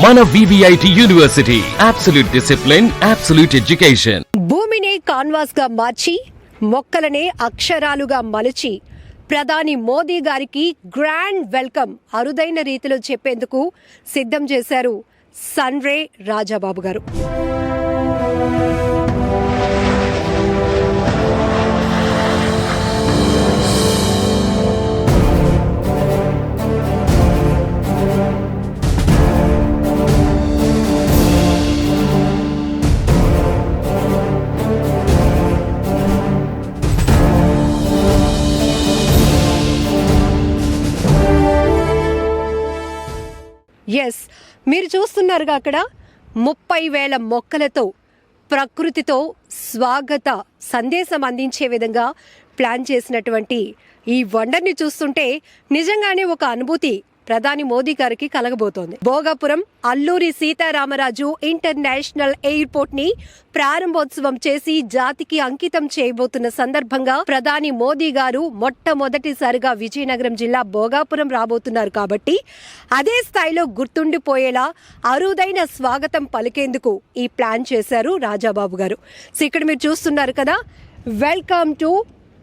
మన VVIT university, absolute discipline, absolute education. భూమిని canvas గా మార్చి మొక్కలనే అక్షరాలుగా మలిచి ప్రధాని మోదీ గారికి గ్రాండ్ వెల్కమ్ అరుదైన రీతిలో చెప్పేందుకు సిద్ధం చేశారు సన్రే రాజాబాబు గారు. ఎస్, మీరు చూస్తున్నారుగా అక్కడ 30,000 మొక్కలతో ప్రకృతితో స్వాగత సందేశం అందించే విధంగా ప్లాన్ చేసినటువంటి ఈ వండర్ని చూస్తుంటే నిజంగానే ఒక అనుభూతి ప్రధాని మోదీ గారికి కలగబోతోంది. భోగాపురం అల్లూరి సీతారామరాజు ఇంటర్నేషనల్ ఎయిర్పోర్ట్ ని ప్రారంభోత్సవం చేసి జాతికి అంకితం చేయబోతున్న సందర్భంగా ప్రధాని మోదీ గారు మొట్టమొదటిసారిగా విజయనగరం జిల్లా భోగాపురం రాబోతున్నారు. కాబట్టి అదే స్థాయిలో గుర్తుండిపోయేలా అరుదైన స్వాగతం పలికేందుకు ఈ ప్లాన్ చేశారు రాజాబాబు గారు. సో ఇక్కడ మీరు చూస్తున్నారు కదా, వెల్కమ్ టు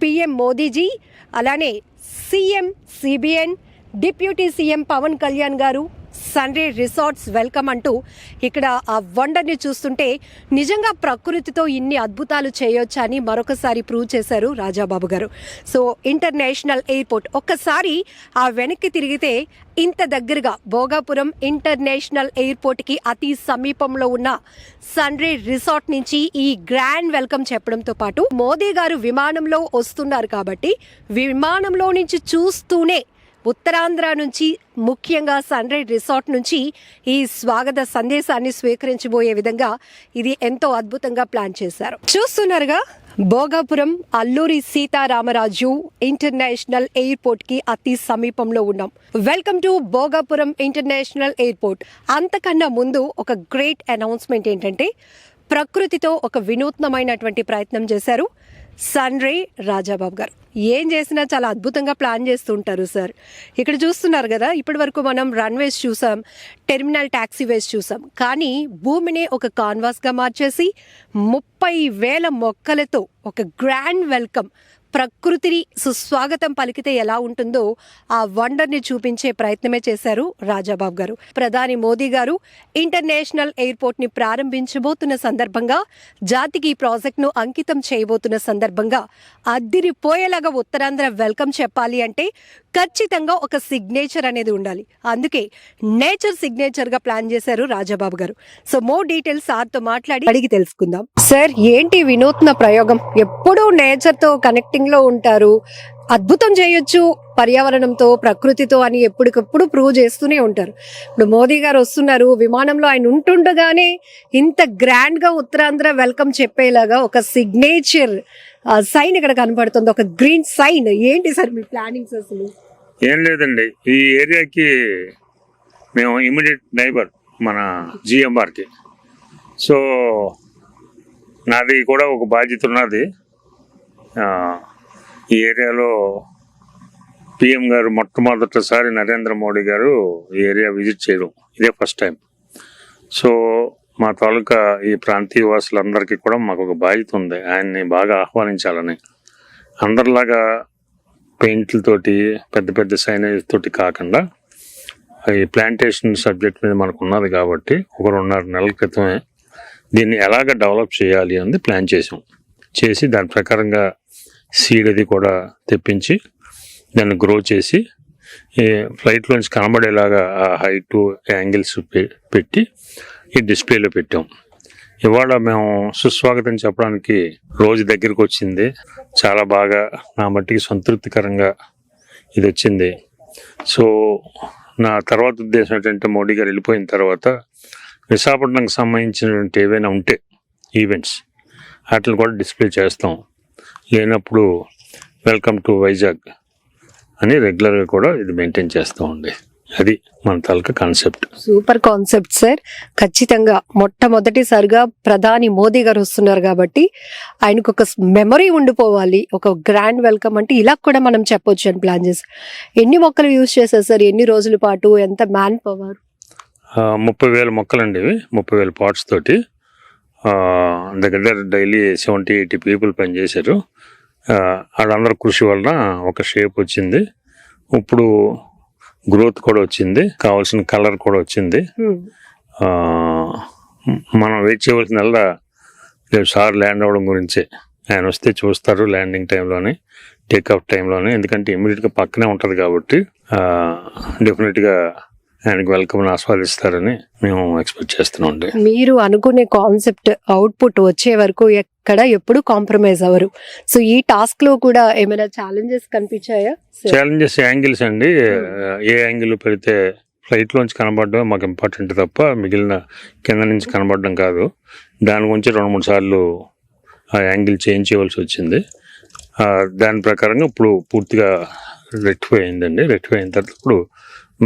PM మోదీజీ, అలానే CM CBN, deputy CM Pawan Kalyan గారు, సన్రే రిసార్ట్స్ వెల్కమ్ అంటూ ఇక్కడ ఆ వండర్ని చూస్తుంటే నిజంగా ప్రకృతితో ఇన్ని అద్భుతాలు చేయొచ్చా అని మరొకసారి ప్రూవ్ చేశారు రాజాబాబు గారు. సో ఇంటర్నేషనల్ ఎయిర్పోర్ట్ ఒక్కసారి ఆ వెనక్కి తిరిగితే ఇంత దగ్గరగా భోగాపురం ఇంటర్నేషనల్ ఎయిర్పోర్ట్కి అతి సమీపంలో ఉన్న సన్రే రిసార్ట్ నుంచి ఈ గ్రాండ్ వెల్కమ్ చెప్పడంతో పాటు మోదీ గారు విమానంలో వస్తున్నారు కాబట్టి విమానంలో నుంచి చూస్తూనే ఉత్తరాంధ్ర నుంచి ముఖ్యంగా సన్రే రిసార్ట్ నుంచి ఈ స్వాగత సందేశాన్ని స్వీకరించబోయే విధంగా ఇది ఎంతో అద్భుతంగా ప్లాన్ చేశారు. చూస్తున్నారుగా, భోగాపురం అల్లూరి సీతారామరాజు ఇంటర్నేషనల్ ఎయిర్పోర్ట్ కి అతి సమీపంలో ఉన్నాం. Welcome to Bhogapuram international airport. అంతకన్నా ముందు ఒక గ్రేట్ అనౌన్స్మెంట్ ఏంటంటే, ప్రకృతితో ఒక వినూత్నమైనటువంటి ప్రయత్నం చేశారు సన్రే రాజాబాబు గారు. ఏం చేసినా చాలా అద్భుతంగా ప్లాన్ చేస్తుంటారు సార్. ఇక్కడ చూస్తున్నారు కదా, ఇప్పటి వరకు మనం రన్వేస్ చూసాం, టెర్మినల్ టాక్సీవేస్ చూసాం, కానీ భూమిని ఒక కాన్వాస్గా మార్చేసి 30,000 మొక్కలతో ఒక గ్రాండ్ వెల్కమ్, ప్రకృతిని సుస్వాగతం పలికితే ఎలా ఉంటుందో ఆ వండర్ని చూపించే ప్రయత్నమే చేశారు రాజాబాబు గారు. ప్రధాని మోదీ గారు ఇంటర్నేషనల్ ఎయిర్పోర్ట్ ని ప్రారంభించబోతున్న సందర్భంగా, జాతికి ఈ ప్రాజెక్ట్ను అంకితం చేయబోతున్న సందర్భంగా అద్దిరిపోయేలాగా ఉత్తరాంధ్ర వెల్కమ్ చెప్పాలి అంటే ఖచ్చితంగా ఒక సిగ్నేచర్ అనేది ఉండాలి. అందుకే నేచర్ సిగ్నేచర్ గా ప్లాన్ చేశారు రాజాబాబు గారు. సో మోర్ డీటెయిల్స్ సార్తో మాట్లాడి అడిగి తెలుసుకుందాం. సార్, ఏంటి వినూత్న ప్రయోగం? ఎప్పుడూ నేచర్ తో కనెక్టింగ్ లో ఉంటారు, అద్భుతం చేయొచ్చు పర్యావరణంతో ప్రకృతితో అని ఎప్పటికప్పుడు ప్రూవ్ చేస్తూనే ఉంటారు. ఇప్పుడు మోదీ గారు వస్తున్నారు, విమానంలో ఆయన ఉంటుండగానే ఇంత గ్రాండ్ గా ఉత్తరాంధ్ర వెల్కమ్ చెప్పేలాగా ఒక సిగ్నేచర్ సైన్ ఇక్కడ కనపడుతుంది, ఒక గ్రీన్ సైన్. ఏంటి సార్ మీ ప్లానింగ్స్? అసలు ఏం లేదండి, ఈ ఏరియాకి మేము ఇమీడియట్ నైబర్ మన GMRకి. సో నాది కూడా ఒక బాధ్యత ఉన్నది. ఈ ఏరియాలో PM గారు మొట్టమొదటిసారి నరేంద్ర మోడీ గారు ఈ ఏరియా విజిట్ చేయడం ఇదే ఫస్ట్ టైం. సో మా తాలూకా ఈ ప్రాంతీయ వాసులందరికీ కూడా మాకు ఒక బాధ్యత ఉంది, ఆయన్ని బాగా ఆహ్వానించాలని. అందరిలాగా పెయింట్లతోటి పెద్ద పెద్ద సైనేజ్ తోటి కాకుండా ఈ ప్లాంటేషన్ సబ్జెక్ట్ మీద మనకు ఉన్నది కాబట్టి 1.5 నెలల క్రితమే దీన్ని ఎలాగ డెవలప్ చేయాలి అనేది ప్లాన్ చేసి దాని ప్రకారంగా సీడ్ అది కూడా తెప్పించి దాన్ని గ్రో చేసి ఫ్లైట్లోంచి కనబడేలాగా ఆ హైటు యాంగిల్స్ పెట్టి ఈ డిస్ప్లేలో పెట్టాం. ఇవాళ మేము సుస్వాగతం చెప్పడానికి రోజు దగ్గరికి వచ్చింది. చాలా బాగా నా మట్టికి సంతృప్తికరంగా ఇది వచ్చింది. సో నా తర్వాత ఉద్దేశం ఏంటంటే, మోడీ గారు వెళ్ళిపోయిన తర్వాత విశాఖపట్నంకి సంబంధించినటువంటి ఏవైనా ఉంటే ఈవెంట్స్ వాటిని కూడా డిస్ప్లే చేస్తాం. లేనప్పుడు వెల్కమ్ టు వైజాగ్ అని రెగ్యులర్గా కూడా ఇది మెయింటైన్ చేస్తామండి. అది మన తాలూకా కాన్సెప్ట్. Super concept sir. ఖచ్చితంగా మొట్టమొదటిసారిగా ప్రధాని మోదీ గారు వస్తున్నారు కాబట్టి ఆయనకు ఒక మెమరీ ఉండిపోవాలి, ఒక గ్రాండ్ వెల్కమ్ అంటే ఇలా కూడా మనం చెప్పొచ్చు అని ప్లాన్ చేశారు. ఎన్ని మొక్కలు యూజ్ చేశారు సార్? ఎన్ని రోజుల పాటు? ఎంత మ్యాన్ పవర్? 30,000 మొక్కలండి ఇవి, 30,000 పాట్స్ తోటి. దగ్గర డైలీ 70-80 పీపుల్ పనిచేశారు. వాళ్ళందరూ కృషి వలన ఒక షేప్ వచ్చింది. ఇప్పుడు గ్రోత్ కూడా వచ్చింది, కావాల్సిన కలర్ కూడా వచ్చింది. మనం వెయిట్ చేయవలసిన రేపు సార్ ల్యాండ్ అవ్వడం గురించి. ఆయన వస్తే చూస్తారు ల్యాండింగ్ టైంలోనే, టేక్ఆఫ్ టైంలోనే, ఎందుకంటే ఇమ్మీడియట్గా పక్కనే ఉంటుంది కాబట్టి డెఫినెట్గా ఆయనకి వెల్కమ్ ఆస్వాదిస్తారని మేము ఎక్స్పెక్ట్ చేస్తున్నాం అండి. మీరు అనుకునే కాన్సెప్ట్ అవుట్పుట్ వచ్చే వరకు ఎప్పుడు కాంప్రమైజ్ అవ్వరు. సో ఈ టాస్క్ లో కూడా ఏమైనా ఛాలెంజెస్ కనిపించాయా? ఛాలెంజెస్ యాంగిల్స్ అండి. ఏ యాంగిల్ పెడితే ఫ్లైట్ లోంచి కనబడడం మాకు ఇంపార్టెంట్ తప్ప మిగిలిన కింద నుంచి కనబడడం కాదు. దాని గురించి 2-3 సార్లు ఆ యాంగిల్ చేంజ్ చేయవలసి వచ్చింది. దాని ప్రకారంగా ఇప్పుడు పూర్తిగా రెక్టిఫై అయిందండి. రెక్టిఫై అయిన తర్వాత ఇప్పుడు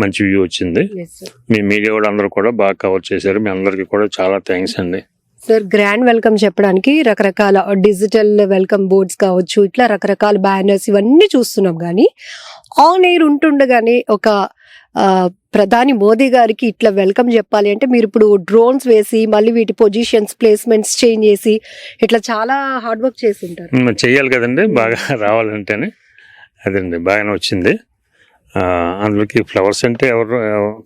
మంచి వ్యూ వచ్చింది. మీ మీడియా వాళ్ళు అందరూ కూడా బాగా కవర్ చేశారు. మీ అందరికీ కూడా చాలా థ్యాంక్స్ అండి. సార్, గ్రాండ్ వెల్కమ్ చెప్పడానికి రకరకాల డిజిటల్ వెల్కమ్ బోర్డ్స్ కావచ్చు, ఇట్లా రకరకాల బ్యానర్స్ ఇవన్నీ చూస్తున్నాం. కానీ ఆన్ ఎయిర్ ఉంటుండగానే ఒక ప్రధాని మోదీ గారికి ఇట్లా వెల్కమ్ చెప్పాలి అంటే మీరు ఇప్పుడు డ్రోన్స్ వేసి మళ్ళీ వీటి పొజిషన్స్ ప్లేస్మెంట్స్ చేంజ్ చేసి ఇట్లా చాలా హార్డ్ వర్క్ చేసి ఉంటారు. చెయ్యాలి కదండి, బాగా రావాలంటేనే. అదండి బాగానే వచ్చింది. అందులోకి ఫ్లవర్స్ అంటే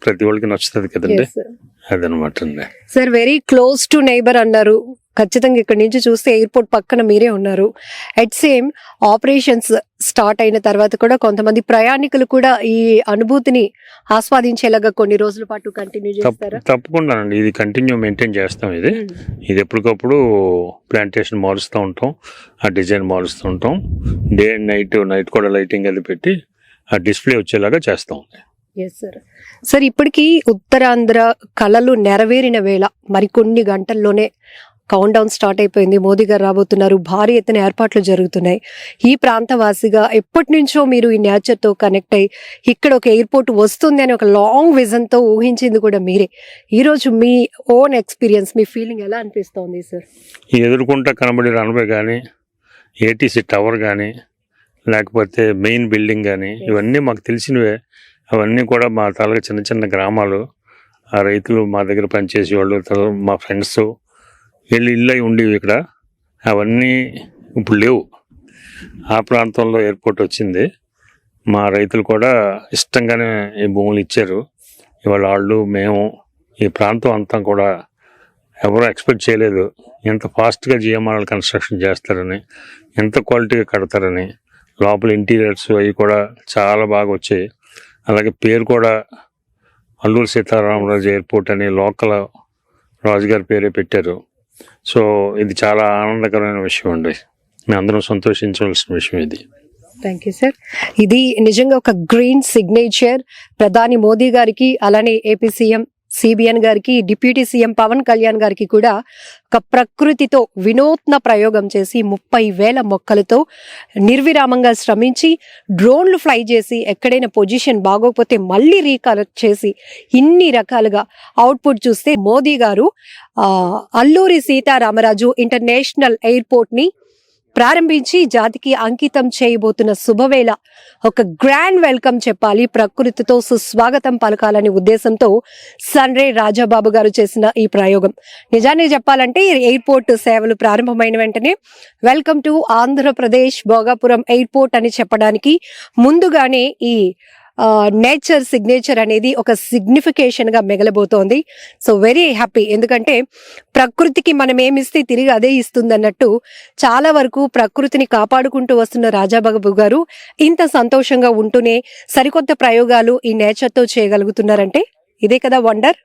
ప్రతి ఒళ్ళకి నచ్చుతుంది కదండి, అదనమాట అండి. Sir, very close to neighbour అన్నారు. ఖచ్చితంగా ఇక్కడ నుంచి చూస్తే ఎయిర్పోర్ట్ పక్కన మీరే ఉన్నారు. అట్ సేమ్ ఆపరేషన్స్ స్టార్ట్ అయిన తర్వాత కూడా కొంతమంది ప్రయాణికులు కూడా ఈ అనుభూతిని ఆస్వాదించేలాగా కొన్ని రోజుల పాటు కంటిన్యూ చేస్తారా? తప్పకుండా అండి, ఇది కంటిన్యూ మెయింటైన్ చేస్తాం. ఇది ఎప్పటికప్పుడు ప్లాంటేషన్ మారుస్తూ ఉంటాం, ఆ డిజైన్ మారుస్తూ ఉంటాం. డే అండ్ నైట్ కూడా లైటింగ్ అది పెట్టి ఆ డిస్ప్లే వచ్చేలాగా చేస్తాం. సార్, ఇప్పటికీ ఉత్తరాంధ్ర కళలు నెరవేరిన వేళ మరికొన్ని గంటల్లోనే కౌంట్ డౌన్ స్టార్ట్ అయిపోయింది. మోదీ గారు రాబోతున్నారు, భారీ ఎత్తున ఏర్పాట్లు జరుగుతున్నాయి. ఈ ప్రాంతవాసిగా ఎప్పటి నుంచో మీరు ఈ నేచర్ తో కనెక్ట్ అయ్యి ఇక్కడ ఒక ఎయిర్పోర్ట్ వస్తుంది అని ఒక లాంగ్ విజన్ తో ఊహించింది కూడా మీరే. ఈ రోజు మీ ఓన్ ఎక్స్పీరియన్స్, మీ ఫీలింగ్ ఎలా అనిపిస్తోంది సార్? ఎదుర్కొంటా కనబడి రన్వే కానీ, ఏటీసీ టవర్ కానీ, లేకపోతే మెయిన్ బిల్డింగ్ కానీ, ఇవన్నీ మాకు తెలిసినవే. అవన్నీ కూడా మా తాలూకా చిన్న చిన్న గ్రామాలు, ఆ రైతులు మా దగ్గర పనిచేసేవాళ్ళు, మా ఫ్రెండ్స్ వీళ్ళు ఇల్లు అయి ఉండేవి ఇక్కడ. అవన్నీ ఇప్పుడు లేవు. ఆ ప్రాంతంలో ఎయిర్పోర్ట్ వచ్చింది. మా రైతులు కూడా ఇష్టంగానే ఈ భూములు ఇచ్చారు. ఇవాళ వాళ్ళు, మేము, ఈ ప్రాంతం అంతా కూడా ఎవరు ఎక్స్పెక్ట్ చేయలేదు ఎంత ఫాస్ట్గా జిఎంఆర్ఎల్ కన్స్ట్రక్షన్ చేస్తారని, ఎంత క్వాలిటీగా కడతారని. లోపల ఇంటీరియర్స్ అవి కూడా చాలా బాగా వచ్చాయి. అలాగే పేరు కూడా అల్లూరి సీతారామరాజు ఎయిర్పోర్ట్ అని లోకల్ రాజుగారి పేరే పెట్టారు. సో ఇది చాలా ఆనందకరమైన విషయం అండి, మేము అందరం సంతోషించవలసిన విషయం ఇది. Thank you sir. ఇది నిజంగా ఒక గ్రీన్ సిగ్నేచర్ ప్రధాని మోదీ గారికి, అలానే ఏపీ సీఎం సిబిఎన్ గారికి, డిప్యూటీ సీఎం పవన్ కళ్యాణ్ గారికి కూడా ఒక ప్రకృతితో వినూత్న ప్రయోగం చేసి 30,000 మొక్కలతో నిర్విరామంగా శ్రమించి డ్రోన్లు ఫ్లై చేసి ఎక్కడైనా పొజిషన్ బాగోకపోతే మళ్ళీ రీకలెక్ట్ చేసి ఇన్ని రకాలుగా అవుట్పుట్ చూస్తే మోదీ గారు అల్లూరి సీతారామరాజు ఇంటర్నేషనల్ ఎయిర్పోర్ట్ ని ప్రారంభించి జాతికి అంకితం చేయబోతున్న శుభవేళ ఒక గ్రాండ్ వెల్కమ్ చెప్పాలి, ప్రకృతితో సుస్వాగతం పలకాలనే ఉద్దేశంతో సన్రే రాజాబాబు గారు చేసిన ఈ ప్రయోగం. నిజాన్ని చెప్పాలంటే ఎయిర్పోర్ట్ సేవలు ప్రారంభమైన వెంటనే welcome to Andhra Pradesh Bhogapuram airport అని చెప్పడానికి ముందుగానే ఈ నేచర్ సిగ్నేచర్ అనేది ఒక సిగ్నిఫికేషన్ గా మిగలబోతోంది. సో వెరీ హ్యాపీ, ఎందుకంటే ప్రకృతికి మనం ఏమిస్తే తిరిగి అదే ఇస్తుంది అన్నట్టు చాలా వరకు ప్రకృతిని కాపాడుకుంటూ వస్తున్న రాజాబాబు గారు ఇంత సంతోషంగా ఉంటూనే సరికొత్త ప్రయోగాలు ఈ నేచర్ తో చేయగలుగుతున్నారంటే ఇదే కదా వండర్.